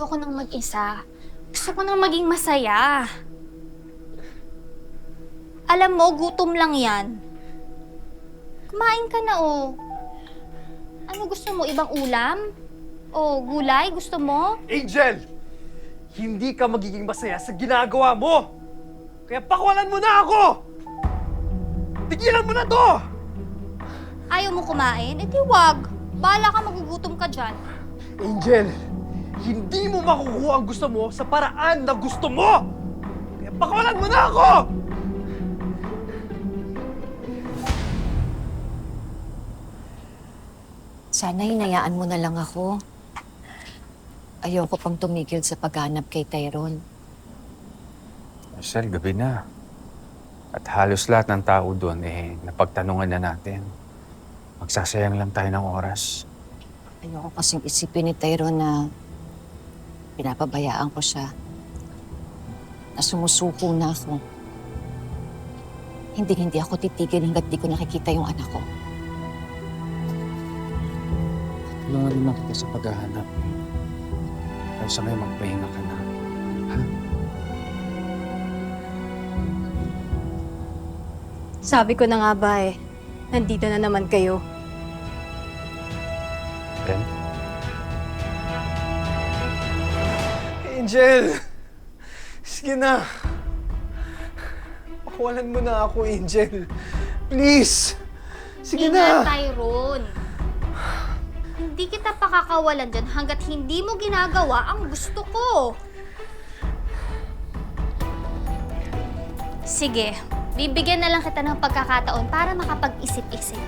ayoko nang mag-isa. Gusto ko nang maging masaya. Alam mo, gutom lang yan. Kumain ka na, oh. Ano gusto mo? Ibang ulam? O gulay? Gusto mo? Angel! Hindi ka magiging masaya sa ginagawa mo! Kaya pakawalan mo na ako! Tigilan mo na to! Ayaw mo kumain? Eh di wag. Bahala ka, magugutom ka dyan. Angel, hindi mo makukuha ang gusto mo sa paraan na gusto mo! Kaya pakawalan mo na ako! Sana hinayaan mo na lang ako. Ayoko pang tumigil sa paghanap kay Tyrone. Marcel, gabi na. At halos lahat ng tao doon, napagtanungan na natin. Magsasayang lang tayo ng oras. Ayoko kasing isipin ni Tyrone na pinapabayaan ko siya. Na sumusuko na ako. Hindi ako titigil hanggat di ko nakikita yung anak ko. Tulungan naman kita sa paghahanap. Kaya sa ngayon, magpahinga ka na. Ha? Sabi ko na nga ba nandito na naman kayo. Ben? Angel! Sige na! Pakawalan mo na ako, Angel. Please! Sige Ingat, na! Tyrone. Hindi kita pakakawalan dyan hanggat hindi mo ginagawa ang gusto ko. Sige, bibigyan na lang kita ng pagkakataon para makapag-isip-isip.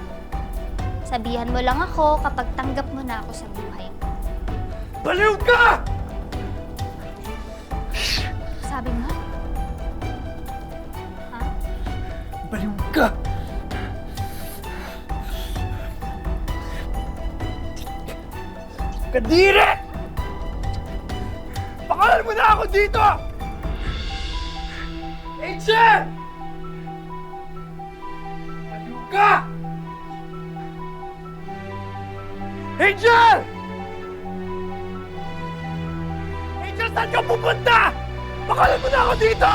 Sabihan mo lang ako kapag tanggap mo na ako sa buhay mo. Baliw ka! Sabi mo? Ha? Baliw ka! Kadiri! Pakalan mo na ako dito! Angel! Baliw ka! Angel! Angel, saan ka pupunta? Pakalan mo na ako dito!